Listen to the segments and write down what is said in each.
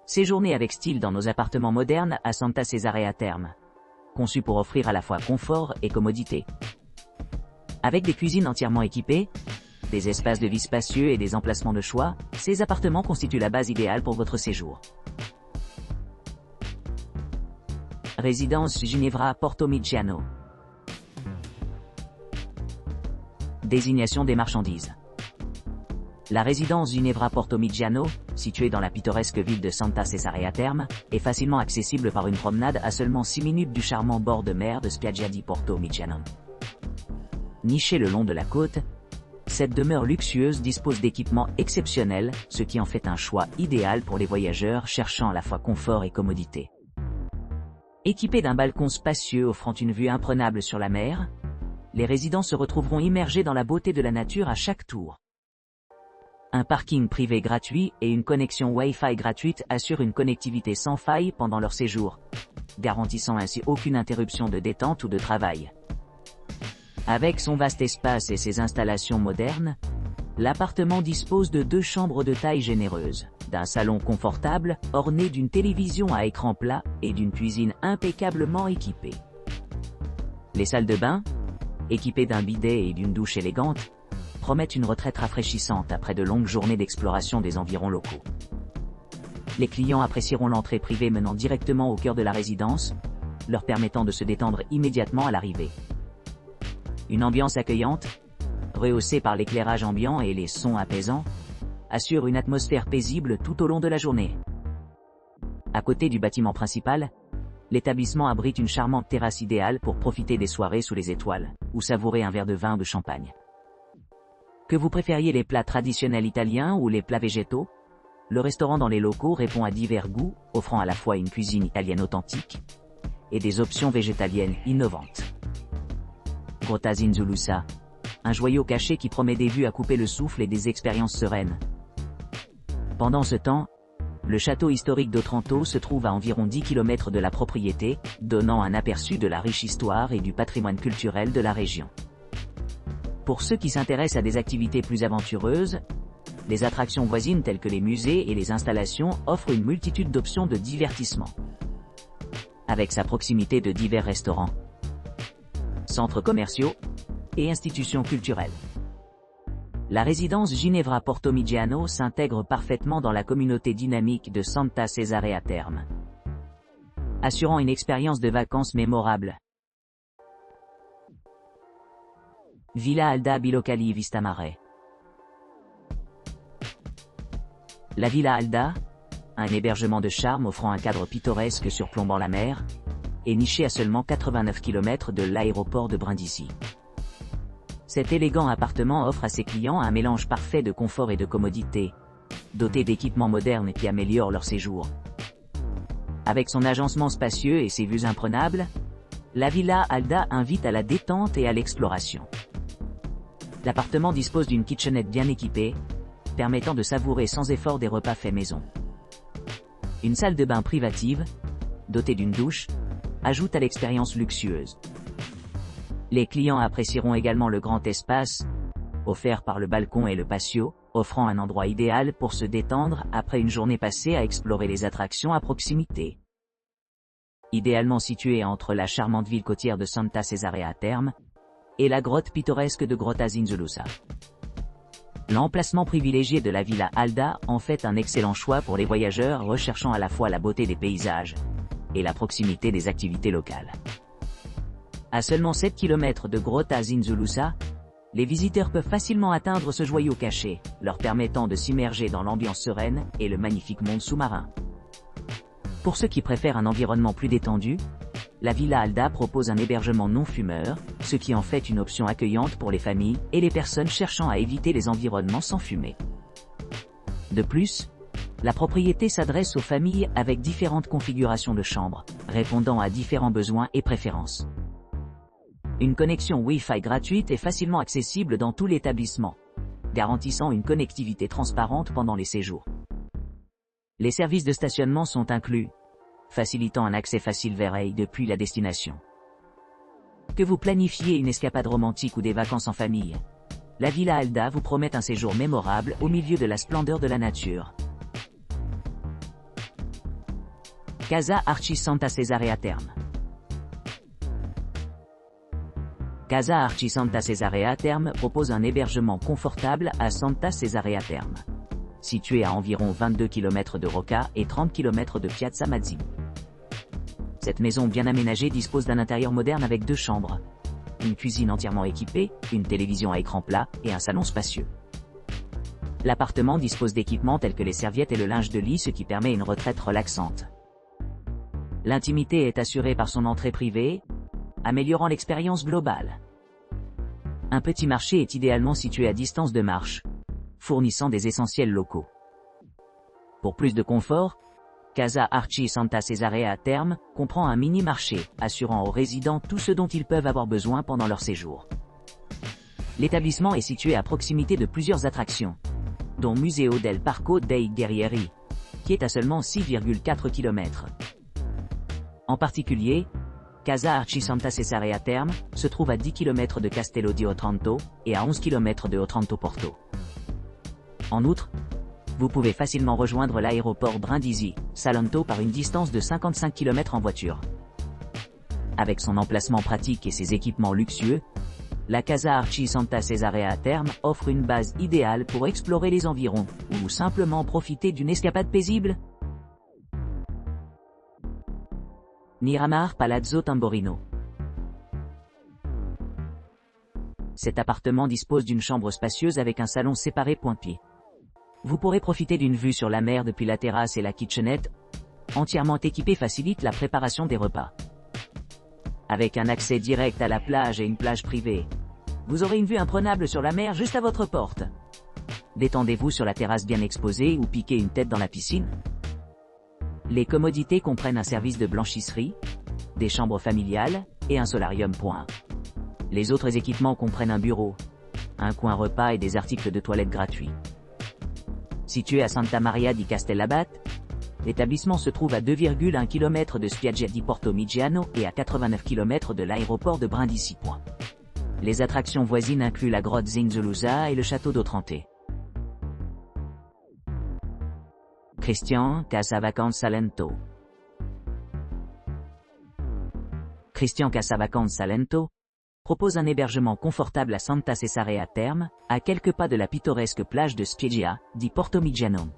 Séjournez avec style dans nos appartements modernes à Santa Cesarea Terme. Conçus pour offrir à la fois confort et commodité. Avec des cuisines entièrement équipées, des espaces de vie spacieux et des emplacements de choix, ces appartements constituent la base idéale pour votre séjour. Résidence Ginevra Portomigiano. Désignation des marchandises. La résidence Ginevra Portomigiano, située dans la pittoresque ville de Santa Cesarea Terme, est facilement accessible par une promenade à seulement 6 minutes du charmant bord de mer de Spiaggia di Portomigiano. Nichée le long de la côte, cette demeure luxueuse dispose d'équipements exceptionnels, ce qui en fait un choix idéal pour les voyageurs cherchant à la fois confort et commodité. Équipée d'un balcon spacieux offrant une vue imprenable sur la mer, les résidents se retrouveront immergés dans la beauté de la nature à chaque tour. Un parking privé gratuit et une connexion Wi-Fi gratuite assurent une connectivité sans faille pendant leur séjour, garantissant ainsi aucune interruption de détente ou de travail. Avec son vaste espace et ses installations modernes, l'appartement dispose de 2 chambres de taille généreuse, d'un salon confortable, orné d'une télévision à écran plat et d'une cuisine impeccablement équipée. Les salles de bain, équipées d'un bidet et d'une douche élégante, promettent une retraite rafraîchissante après de longues journées d'exploration des environs locaux. Les clients apprécieront l'entrée privée menant directement au cœur de la résidence, leur permettant de se détendre immédiatement à l'arrivée. Une ambiance accueillante, rehaussée par l'éclairage ambiant et les sons apaisants, assure une atmosphère paisible tout au long de la journée. À côté du bâtiment principal, l'établissement abrite une charmante terrasse idéale pour profiter des soirées sous les étoiles, ou savourer un verre de vin ou de champagne. Que vous préfériez les plats traditionnels italiens ou les plats végétaux, le restaurant dans les locaux répond à divers goûts, offrant à la fois une cuisine italienne authentique et des options végétaliennes innovantes. Grotta Zinzulusa, un joyau caché qui promet des vues à couper le souffle et des expériences sereines. Pendant ce temps, le château historique d'Otranto se trouve à environ 10 km de la propriété, donnant un aperçu de la riche histoire et du patrimoine culturel de la région. Pour ceux qui s'intéressent à des activités plus aventureuses, les attractions voisines telles que les musées et les installations offrent une multitude d'options de divertissement. Avec sa proximité de divers restaurants, centres commerciaux et institutions culturelles. La résidence Ginevra Portomigiano s'intègre parfaitement dans la communauté dynamique de Santa Cesarea Terme, assurant une expérience de vacances mémorable. Villa Alda Bilocali Vistamare. La Villa Alda, un hébergement de charme offrant un cadre pittoresque surplombant la mer, est nichée à seulement 89 km de l'aéroport de Brindisi. Cet élégant appartement offre à ses clients un mélange parfait de confort et de commodité, doté d'équipements modernes qui améliorent leur séjour. Avec son agencement spacieux et ses vues imprenables, la Villa Alda invite à la détente et à l'exploration. L'appartement dispose d'une kitchenette bien équipée, permettant de savourer sans effort des repas faits maison. Une salle de bain privative, dotée d'une douche, ajoute à l'expérience luxueuse. Les clients apprécieront également le grand espace, offert par le balcon et le patio, offrant un endroit idéal pour se détendre après une journée passée à explorer les attractions à proximité. Idéalement situé entre la charmante ville côtière de Santa Cesarea Terme et la grotte pittoresque de Grotta Zinzulusa. L'emplacement privilégié de la Villa Alda en fait un excellent choix pour les voyageurs recherchant à la fois la beauté des paysages et la proximité des activités locales. À seulement 7 km de Grotta Zinzulusa, les visiteurs peuvent facilement atteindre ce joyau caché, leur permettant de s'immerger dans l'ambiance sereine et le magnifique monde sous-marin. Pour ceux qui préfèrent un environnement plus détendu, la Villa Alda propose un hébergement non-fumeur, ce qui en fait une option accueillante pour les familles et les personnes cherchant à éviter les environnements sans fumée. De plus, la propriété s'adresse aux familles avec différentes configurations de chambres, répondant à différents besoins et préférences. Une connexion Wi-Fi gratuite est facilement accessible dans tout l'établissement, garantissant une connectivité transparente pendant les séjours. Les services de stationnement sont inclus, facilitant un accès facile vers elle depuis la destination. Que vous planifiez une escapade romantique ou des vacances en famille, la Villa Alda vous promet un séjour mémorable au milieu de la splendeur de la nature. Casa Archi Santa Cesarea Terme. Casa Archi Santa Cesarea Terme propose un hébergement confortable à Santa Cesarea Terme, situé à environ 22 km de Rocca et 30 km de Piazza Mazzini. Cette maison bien aménagée dispose d'un intérieur moderne avec 2 chambres, une cuisine entièrement équipée, une télévision à écran plat et un salon spacieux. L'appartement dispose d'équipements tels que les serviettes et le linge de lit, ce qui permet une retraite relaxante. L'intimité est assurée par son entrée privée, améliorant l'expérience globale. Un petit marché est idéalement situé à distance de marche, fournissant des essentiels locaux. Pour plus de confort, Casa Archi Santa Cesarea Terme comprend un mini-marché, assurant aux résidents tout ce dont ils peuvent avoir besoin pendant leur séjour. L'établissement est situé à proximité de plusieurs attractions, dont Museo del Parco dei Guerrieri, qui est à seulement 6,4 km. En particulier, Casa Archi Santa Cesarea Terme se trouve à 10 km de Castello di Otranto et à 11 km de Otranto Porto. En outre, vous pouvez facilement rejoindre l'aéroport Brindisi, Salento par une distance de 55 km en voiture. Avec son emplacement pratique et ses équipements luxueux, la Casa Archi Santa Cesarea Terme offre une base idéale pour explorer les environs, ou simplement profiter d'une escapade paisible. Miramar Palazzo Tamborino. Cet appartement dispose d'une chambre spacieuse avec un salon séparé point-pied. Vous pourrez profiter d'une vue sur la mer depuis la terrasse et la kitchenette, entièrement équipée facilite la préparation des repas. Avec un accès direct à la plage et une plage privée, vous aurez une vue imprenable sur la mer juste à votre porte. Détendez-vous sur la terrasse bien exposée ou piquez une tête dans la piscine. Les commodités comprennent un service de blanchisserie, des chambres familiales et un solarium. Les autres équipements comprennent un bureau, un coin repas et des articles de toilette gratuits. Situé à Santa Maria di Castellabate, l'établissement se trouve à 2,1 km de Spiaggia di Porto Migiano et à 89 km de l'aéroport de Brindisi. Les attractions voisines incluent la grotte Zinzulusa et le château d'Otrante. Christian Casa Vacanze Salento. Christian Casa Vacanze Salento propose un hébergement confortable à Santa Cesarea Terme, à quelques pas de la pittoresque plage de Spiaggia di Porto Migiano.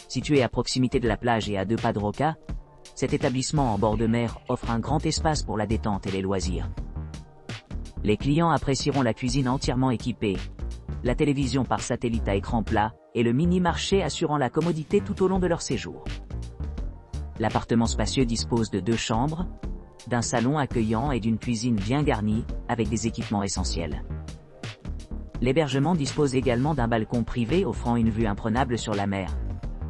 Situé à proximité de la plage et à 2 pas de Rocca, cet établissement en bord de mer offre un grand espace pour la détente et les loisirs. Les clients apprécieront la cuisine entièrement équipée, la télévision par satellite à écran plat et le mini-marché assurant la commodité tout au long de leur séjour. L'appartement spacieux dispose de 2 chambres, d'un salon accueillant et d'une cuisine bien garnie, avec des équipements essentiels. L'hébergement dispose également d'un balcon privé offrant une vue imprenable sur la mer,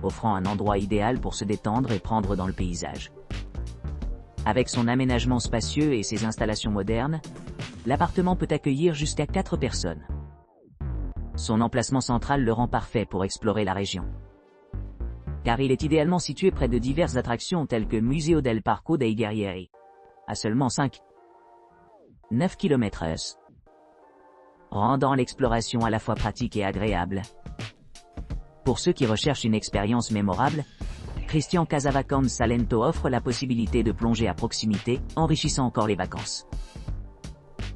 offrant un endroit idéal pour se détendre et prendre dans le paysage. Avec son aménagement spacieux et ses installations modernes, l'appartement peut accueillir jusqu'à 4 personnes. Son emplacement central le rend parfait pour explorer la région, car il est idéalement situé près de diverses attractions telles que Museo del Parco dei Guerrieri, à seulement 9 km/h, rendant l'exploration à la fois pratique et agréable. Pour ceux qui recherchent une expérience mémorable, Christian Casa Vacanze Salento offre la possibilité de plonger à proximité, enrichissant encore les vacances.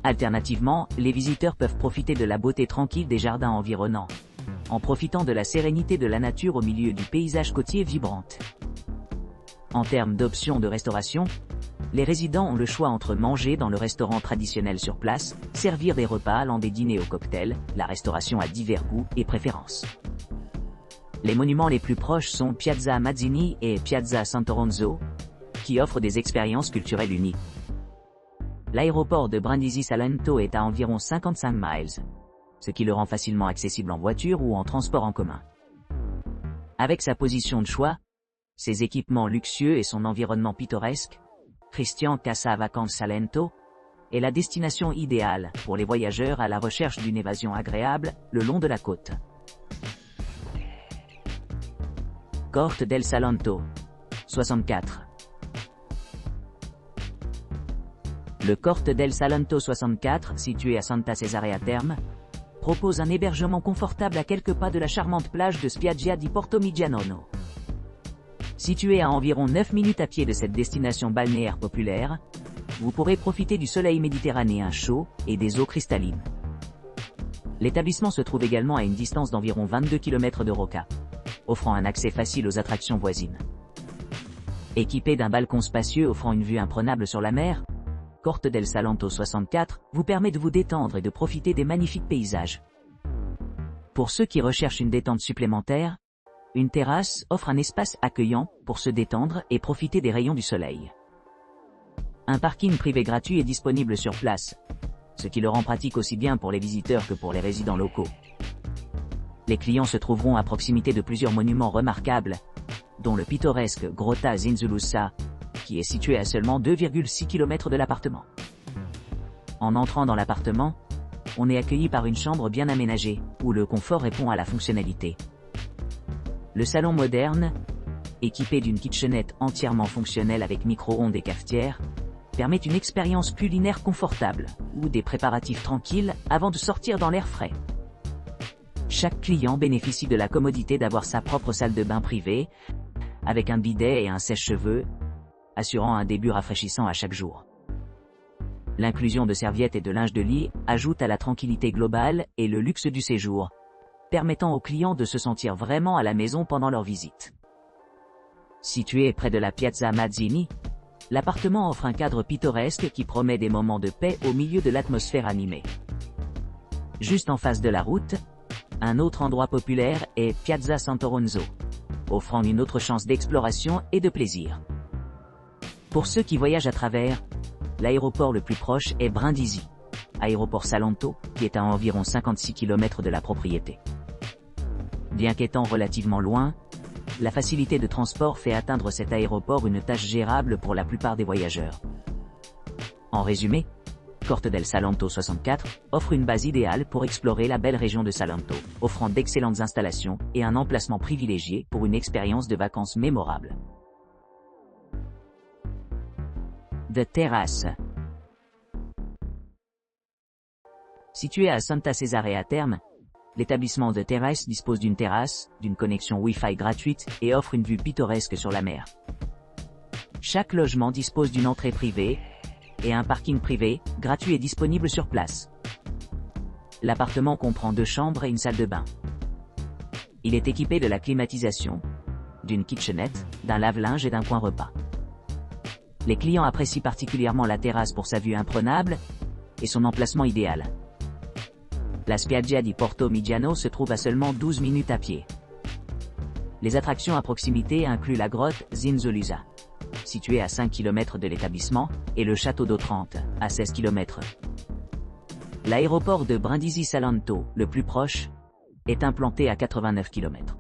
Alternativement, les visiteurs peuvent profiter de la beauté tranquille des jardins environnants, en profitant de la sérénité de la nature au milieu du paysage côtier vibrante. En termes d'options de restauration, les résidents ont le choix entre manger dans le restaurant traditionnel sur place, servir des repas allant des dîners aux cocktails, la restauration à divers goûts et préférences. Les monuments les plus proches sont Piazza Mazzini et Piazza Sant'Oronzo, qui offrent des expériences culturelles uniques. L'aéroport de Brindisi Salento est à environ 55 miles, ce qui le rend facilement accessible en voiture ou en transport en commun. Avec sa position de choix, ses équipements luxueux et son environnement pittoresque, Christian Casa Vacanze Salento est la destination idéale pour les voyageurs à la recherche d'une évasion agréable le long de la côte. Corte del Salento, 64. Le Corte del Salento 64, situé à Santa Cesarea Terme, propose un hébergement confortable à quelques pas de la charmante plage de Spiaggia di Porto Migiano. Situé à environ 9 minutes à pied de cette destination balnéaire populaire, vous pourrez profiter du soleil méditerranéen chaud et des eaux cristallines. L'établissement se trouve également à une distance d'environ 22 km de Roca, offrant un accès facile aux attractions voisines. Équipé d'un balcon spacieux offrant une vue imprenable sur la mer, Corte del Salento 64 vous permet de vous détendre et de profiter des magnifiques paysages. Pour ceux qui recherchent une détente supplémentaire, une terrasse offre un espace accueillant pour se détendre et profiter des rayons du soleil. Un parking privé gratuit est disponible sur place, ce qui le rend pratique aussi bien pour les visiteurs que pour les résidents locaux. Les clients se trouveront à proximité de plusieurs monuments remarquables, dont le pittoresque Grotta Zinzulussa, qui est situé à seulement 2,6 km de l'appartement. En entrant dans l'appartement, on est accueilli par une chambre bien aménagée, où le confort répond à la fonctionnalité. Le salon moderne, équipé d'une kitchenette entièrement fonctionnelle avec micro-ondes et cafetière, permet une expérience culinaire confortable, ou des préparatifs tranquilles avant de sortir dans l'air frais. Chaque client bénéficie de la commodité d'avoir sa propre salle de bain privée, avec un bidet et un sèche-cheveux, assurant un début rafraîchissant à chaque jour. L'inclusion de serviettes et de linge de lit ajoute à la tranquillité globale et le luxe du séjour, permettant aux clients de se sentir vraiment à la maison pendant leur visite. Situé près de la Piazza Mazzini, l'appartement offre un cadre pittoresque qui promet des moments de paix au milieu de l'atmosphère animée. Juste en face de la route, un autre endroit populaire est Piazza Santoronzo, offrant une autre chance d'exploration et de plaisir. Pour ceux qui voyagent à travers, l'aéroport le plus proche est Brindisi, aéroport Salento, qui est à environ 56 km de la propriété. Bien qu'étant relativement loin, la facilité de transport fait atteindre cet aéroport une tâche gérable pour la plupart des voyageurs. En résumé, Corte del Salento 64 offre une base idéale pour explorer la belle région de Salento, offrant d'excellentes installations et un emplacement privilégié pour une expérience de vacances mémorable. The Terrace. Situé à Santa Cesarea Terme, l'établissement The Terrace dispose d'une terrasse, d'une connexion Wi-Fi gratuite et offre une vue pittoresque sur la mer. Chaque logement dispose d'une entrée privée et un parking privé, gratuit et disponible sur place. L'appartement comprend 2 chambres et une salle de bain. Il est équipé de la climatisation, d'une kitchenette, d'un lave-linge et d'un coin repas. Les clients apprécient particulièrement la terrasse pour sa vue imprenable et son emplacement idéal. La Spiaggia di Porto Migiano se trouve à seulement 12 minutes à pied. Les attractions à proximité incluent la grotte Zinzulussa, située à 5 km de l'établissement, et le château d'Otrante, à 16 km. L'aéroport de Brindisi Salento, le plus proche, est implanté à 89 km.